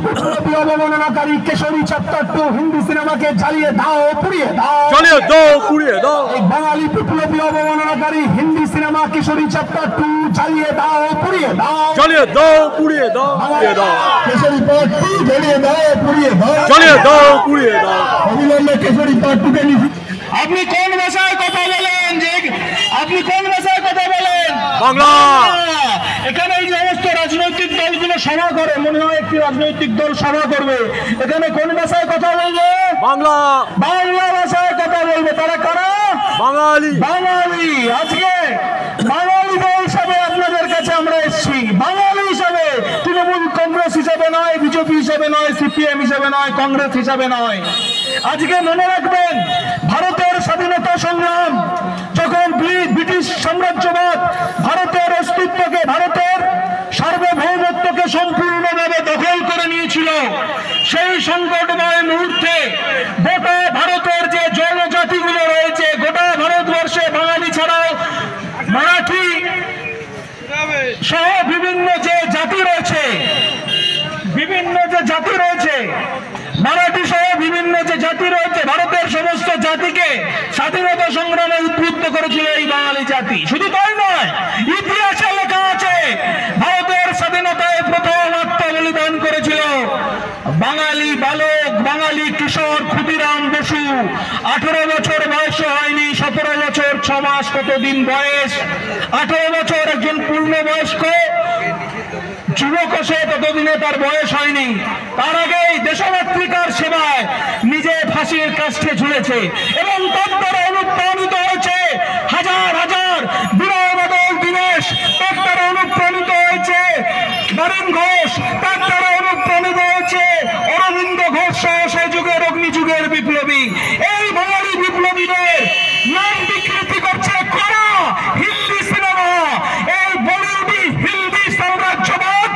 বিপ্লবী অবমাননাকারী কেশরী চ্যাপ্টার 2 হিন্দি সিনেমাকে জ্বালিয়ে দাও, পুড়িয়ে দাও, জ্বালিয়ে দাও, পুড়িয়ে দাও। এই বাঙালি বিপ্লবী অবমাননাকারী হিন্দি সিনেমা কেশরী চ্যাপ্টার 2 জ্বালিয়ে দাও, পুড়িয়ে দাও, জ্বালিয়ে দাও, পুড়িয়ে দাও, পুড়িয়ে দাও। কেশরী পার্ট 2 জ্বালিয়ে দাও, পুড়িয়ে দাও, জ্বালিয়ে দাও, পুড়িয়ে দাও। অবিলম্বে কেশরী পার্ট 2 কে আপনি কোন ভাষায় কথা বলেন? যে আপনি কোন ভাষায় কথা বলেন? বাংলা। এখানে এই সমস্ত রাজনৈতিক দলগুলো সভা করে, মনে হয় একটি রাজনৈতিক দল সভা করবে, এখানে কোন ভাষায় কথা বলবে? বাংলা। বাংলা ভাষায় কথা বলবে। তারা কারা? বাঙালি। বাঙালি। আজকে বাঙালি দল হিসাবে আপনাদের কাছে আমরা এসেছি, বাঙালি হিসাবে, তৃণমূল কংগ্রেস হিসাবে নয়, বিজেপি হিসাবে নয়, সিপিএম হিসাবে নয়, কংগ্রেস হিসাবে নয়। আজকে মনে রাখবেন, ভারতের স্বাধীনতা সংগ্রাম যখন ব্রিটিশ সাম্রাজ্যবাদ ভারতের অস্তিত্বকে, ভারতের সার্বভৌমত্বকে সম্পূর্ণভাবে দখল করে নিয়েছিল, সেই সংকটময় মুহূর্তে গোটা ভারতের যে জনজাতিগুলো রয়েছে, গোটা ভারতবর্ষে বাঙালি ছাড়াও মারাঠি সহ বিভিন্ন যে জাতি রয়েছে, মারাঠি সহ বিভিন্ন যে জাতি রয়েছে, ভারতের সমস্ত জাতিকে স্বাধীনতা সংগ্রামে উদ্বুদ্ধ করেছিল এই বাঙালি জাতি। শুধু তাই নয়, ইতিহাসে লেখা আছে ভারতের স্বাধীনতায় প্রথম আত্মবলিদান করেছিল বাঙালি বালক, বাঙালি কিশোর ক্ষুদিরাম বসু। 18 বছর বয়স হয়নি, 17 বছর 6 মাস কতদিন বয়স, 18 বছর একজন পূর্ণবয়স্ক যুবক সে ততদিনে তার বয়স হয়নি, তার আগেই দেশমাতৃকার সেবায় নিজে ফাঁসির কাষ্ঠে ঝুলেছে এবং তার দ্বারা অনুপ্রাণিত হয়েছে হাজার হাজার বিনয় বাদল দীনেশ, তার দ্বারা অনুপ্রাণিত হয়েছে নরেন ঘোষ, তার দ্বারা অনুপ্রাণিত হয়েছে অরবিন্দ ঘোষ সহ সে যুগের অগ্নিযুগের বিপ্লবী। এই বাঙালি বিপ্লবীদের নাম বিকৃতি করছে করা হিন্দি সিনেমা, এই বলিউডি হিন্দি সাম্রাজ্যবাদ,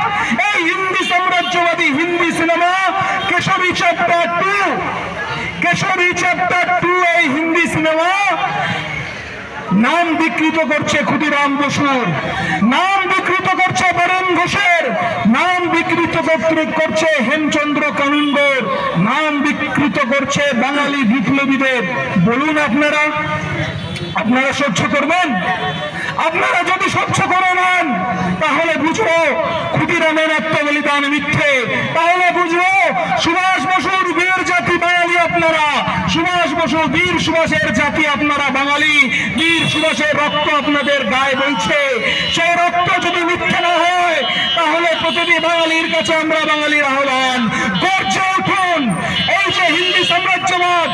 এই হিন্দি সাম্রাজ্যবাদী Hindi cinema Kesari chapter 2, Kesari chapter 2 এই হিন্দি সিনেমা নাম বিকৃত করছে ক্ষুদিরাম বসুর, নাম বিকৃত করছে বরেন ঘোষের, নাম বিকৃত করছে হেমচন্দ্র কানুনগোর, নাম বিকৃত করছে বাঙালি বিপ্লবীদের। বলুন আপনারা সহ্য করবেন? আপনারা যদি সহ্য করে নেন তাহলে বুঝবো ক্ষুদিরামের আত্মবলিদান মিথ্যে, তাহলে বুঝবো সুভাষ বসুর বীর জাতি বাঙালি আপনারা, সুভাষ বসু বীর সুভাষের জাতি আপনারা বাঙালি, বীর সুভাষের রক্ত আপনাদের গায়ে বইছে। সেই রক্ত যদি মিথ্যে না হয় তাহলে প্রতিটি বাঙালির কাছে আমরা বাঙালির আহ্বান, গর্জে উঠুন। এই যে হিন্দি সাম্রাজ্যবাদ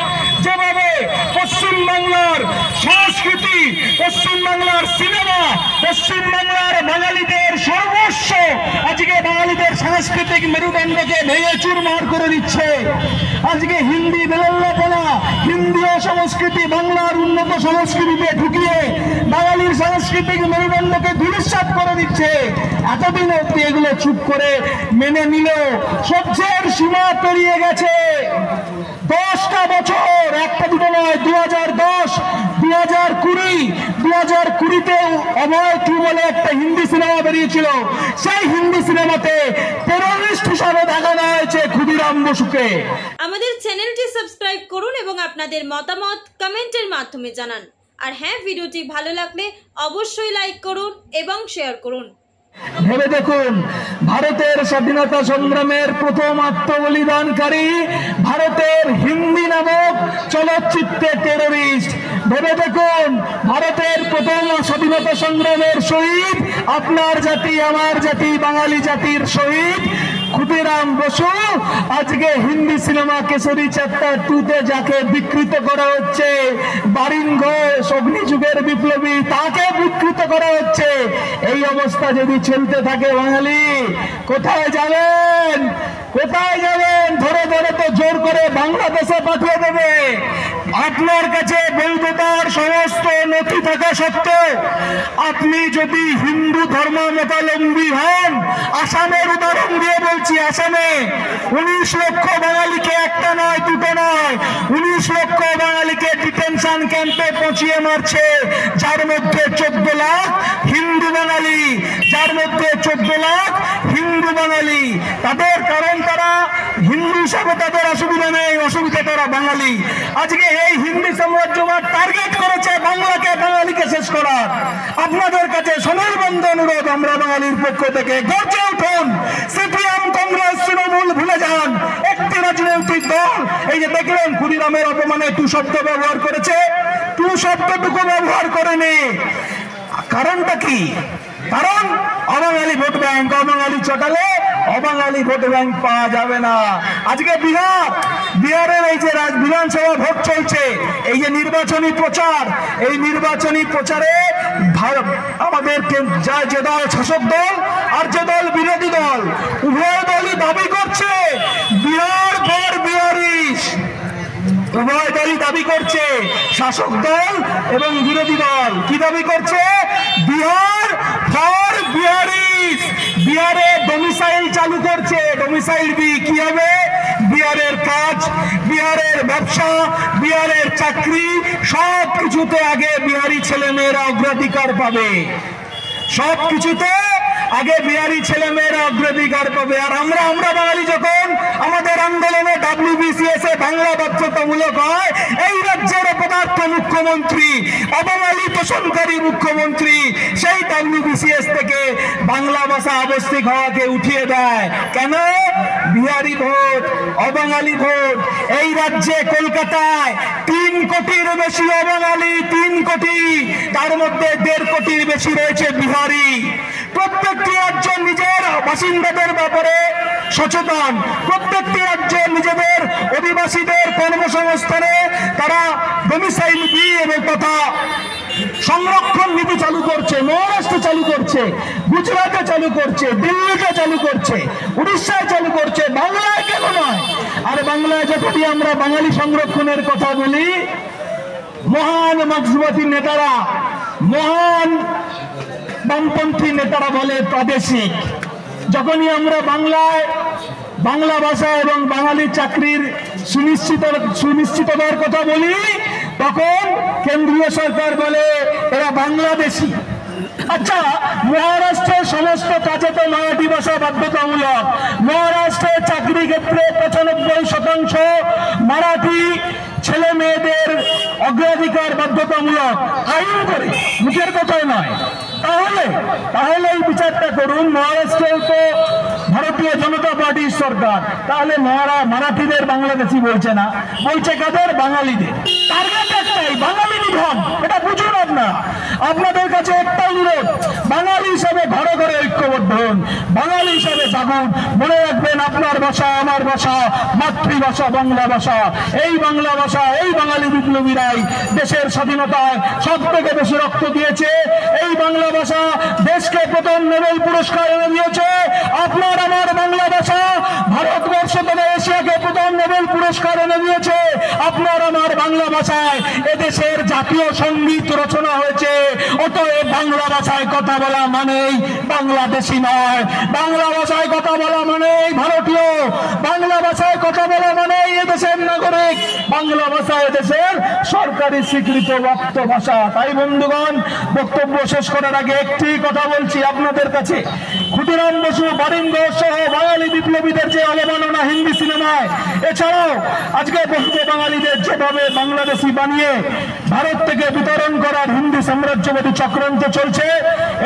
যেভাবে পশ্চিমবাংলার সংস্কৃতি, পশ্চিমবাংলার সিনেমা, পশ্চিমবাংলার বাঙালিদের সর্বস্ব আজকে বাঙালিদের সাংস্কৃতিক মেরুদণ্ডকে ভেঙে চুরমার করে দিচ্ছে, আজকে হিন্দি বেলাল্লাপনা, হিন্দি সংস্কৃতি বাংলার উন্নত সংস্কৃতিতে ঢুকিয়ে বাঙালির সাংস্কৃতিক মেরুদণ্ডকে ধূলিসাৎ করে দিচ্ছে। এতদিন অব্দি এগুলো চুপ করে মেনে নিল, সহ্যের সীমা পেরিয়ে গেছে। 10টা বছর, একটা দুটো নয়, 2010, 2020, 2020-তে অভয় 2 বলে একটা হিন্দি সিনেমা বেরিয়েছিল, সেই হিন্দি সিনেমাতে টেররিস্ট হিসাবে দেখানো হয়েছে ক্ষুদিরাম বসুকে। আমাদের চ্যানেলটি সাবস্ক্রাইব করুন এবং আপনাদের মতামত কমেন্টের মাধ্যমে জানান। আর হ্যাঁ, ভিডিওটি ভালো লাগলে অবশ্যই লাইক করুন এবং শেয়ার করুন। ভেবে দেখুন, ভারতের স্বাধীনতা সংগ্রামের প্রথম আত্মবলিদানকারী ভারতের হিন্দি নামক চলচ্চিত্রে টেররিস্ট। ভেবে দেখুন, ভারতের প্রথম স্বাধীনতা সংগ্রামের শহীদ, আপনার জাতি আমার জাতি বাঙালি জাতির শহীদ ক্ষুদিরাম বসু আজকে হিন্দি সিনেমা কেশরী চ্যাপ্টার 2-তে যাকে বিকৃত করা হচ্ছে, বরেন ঘোষ অগ্নিযুগের বিপ্লবী, তাকে বিকৃত করা হচ্ছে। এই অবস্থা যদি চলতে থাকে বাঙালি কোথায় যাবেন? কোথায় যাবেন? ধরে ধরে তো জোর করে বাংলাদেশে পাঠিয়ে দেবে। আপনার কাছে বৈধতার সমস্ত নথি থাকা সত্ত্বেও আপনি যদি হিন্দু ধর্মাবলম্বী হন, আসামের উদাহরণ দিয়ে বলছি, আসামে 19 লক্ষ বাঙালিকে, একটা নয় দুটো নয়, 19 লক্ষ বাঙালিকে ডিটেনশন ক্যাম্পে পৌঁছিয়ে মারছে, যার মধ্যে 14 লাখ হিন্দু বাঙালি, যার মধ্যে 14 লাখ হিন্দু বাঙালি। তাদের কারণ তারা বাঙালি। আজকে এই হিন্দি সাম্রাজ্যবাদ টার্গেট করেছে বাংলাকে, বাঙালিকে শেষ করার। আপনাদের কাছে সনির্বন্ধ অনুরোধ, আমরা বাঙালির পক্ষ থেকে গর্জে উঠুন। সিপিএম, কংগ্রেস, তৃণমূল ভুলে যান, একটি রাজনৈতিক দল। এই যে দেখলেন ক্ষুদিরামের অপমানে টু শব্দ ব্যবহার করেছে, টু শব্দটুকু ব্যবহার করেনি। কারণটা কি? কারণ অবাঙালি ভোট ব্যাংক, অবাঙালি চটালে অবাঙালি ভোট ব্যাংক পাওয়া যাবে না। আজকে বিহারের এই যে বিধানসভা ভোট চলছে, এই যে নির্বাচনী প্রচার, এই নির্বাচনী প্রচারে আমাদের যে দল শাসক দল আর যে দল বিরোধী দল, উভয় দলই দাবি করছে বিহার ফর বিহারিস। উভয় দলই দাবি করছে, শাসক দল এবং বিরোধী দল কি দাবি করছে? বিহার ফর বিহারিস। বিহারে ডোমিসাইল চালু করছে। ডোমিসাইল কি হবে? বিহারের কাজ, বিহারের ব্যবসা, বিহারের চাকরি, সব কিছুতে আগে বিহারি ছেলে মেয়েরা অগ্রাধিকার পাবে। সব কিছুতে আগে বিহারি ছেলে মেয়েরা অগ্রাধিকার পাবে। আর আমরা বাঙালি যখন আমাদের আন্দোলনে WBCS এ বাংলা বাধ্যতামূলক হয়, এই রাজ্যের অপদার্থ মুখ্যমন্ত্রী, অবাঙালি পোষণকারী মুখ্যমন্ত্রী সেই WBCS থেকে বাংলা ভাষা আবশ্যিক হওয়াকে উঠিয়ে দেয়। কেন? বিহারি ভোট, অবাঙালি ভোট। এই রাজ্যে কলকাতায় 3 কোটির বেশি অবাঙালি, 3 কোটি, তার মধ্যে 1.5 কোটির বেশি রয়েছে বিহারি। প্রত্যেকটি রাজ্য নিজের বাসিন্দাদের ব্যাপারে সচেতন। প্রত্যেকটি রাজ্য নিজেদের অধিবাসীদের কর্মসংস্থানে তারা ডোমিসাইল এবং তথা সংরক্ষণ নীতি চালু করছে। মহারাষ্ট্র চালু করছে, গুজরাটে চালু করছে, দিল্লিতে চালু করছে, উড়িষ্যায় চালু করছে, বাংলায় কেন নয়? আর বাংলায় যখনই আমরা বাঙালি সংরক্ষণের কথা বলি, মহান মার্ক্সবাদী নেতারা, মহান বামপন্থী নেতারা বলে প্রাদেশিক। যখনই আমরা বাংলা ভাষা এবং বাঙালি চাকরির সুনিশ্চিততার কথা বলি, তখন কেন্দ্রীয় সরকার বলে এরা বাংলাদেশি। আচ্ছা, মহারাষ্ট্রের সমস্ত কাজে তো মারাঠি ভাষা বাধ্যতামূলক। মহারাষ্ট্রের চাকরি ক্ষেত্রে 95% মারাঠি ছেলে মেয়েদের অগ্রাধিকার বাধ্যতামূলক, আইন করে, মুখের কথাই নয়। তাহলে এই বিচারটা করুন। মহারাষ্ট্রেও তো ভারতীয় জনতা পার্টির সরকার, তাহলে মারাঠিদের বাংলাদেশি বলছে না, বলছে কাদের? বাঙালিদের। টার্গেট একটাই, বাঙালি নিধন। এটা বুঝুন আপনাদের কাছে একটা অনুরোধ, বাঙালি হিসাবে ঘরে ঘরে ঐক্যবদ্ধ হন, বাঙালি হিসাবে জাগুন। মনে রাখবেন, আপনার ভাষা, আমার ভাষা, মাতৃভাষা বাংলা ভাষা। এই বাংলা ভাষা, এই বাঙালি বিপ্লবীরাই দেশের স্বাধীনতায় সব থেকে বেশি রক্ত দিয়েছে। এই বাংলা ভাষা দেশকে প্রথম নোবেল পুরস্কার এনে দিয়েছে। আপনার আমার বাংলা ভাষা ভারতবর্ষ তথা এশিয়াকে প্রথম নোবেল পুরস্কার এনে দিয়েছে। আপনার আমার বাংলা ভাষায় এদেশের জাতীয় সঙ্গীত রচনা হয়েছে। অতএব বাংলা ভাষায় কথা বলা মানেই বাংলাদেশি নয়, বাংলা ভাষায় কথা বলা মানেই ভারতীয়, বাংলা ভাষায় কথা বলা মানেই এদেশের নাগরিক, বাংলা ভাষা এদেশের সরকারি স্বীকৃত ভাষা। তাই বন্ধুগণ, বক্তব্য শেষ করার আগে একটি কথা বলছি আপনাদের কাছে। ক্ষুদিরাম বসু, বারিন্দ সহ বাঙালি বিপ্লবীদের যে অবমাননা হিন্দি সিনেমায়, এছাড়াও আজকে বহু বাঙালিদের যেভাবে বাংলাদেশি বানিয়ে ভারত থেকে বিতরণ করার হিন্দি সাম্রাজ্যবাদী চক্রান্ত চলছে,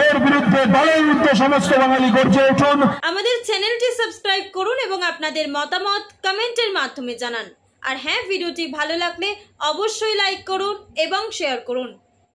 এর বিরুদ্ধে দলের বিরুদ্ধে সমস্ত বাঙালি গর্জে উঠুন। আমাদের চ্যানেলটি সাবস্ক্রাইব করুন এবং আপনাদের মতামত কমেন্টের মাধ্যমে জানান। আর হ্যাঁ, ভিডিওটি ভালো লাগলে অবশ্যই লাইক করুন এবং শেয়ার করুন।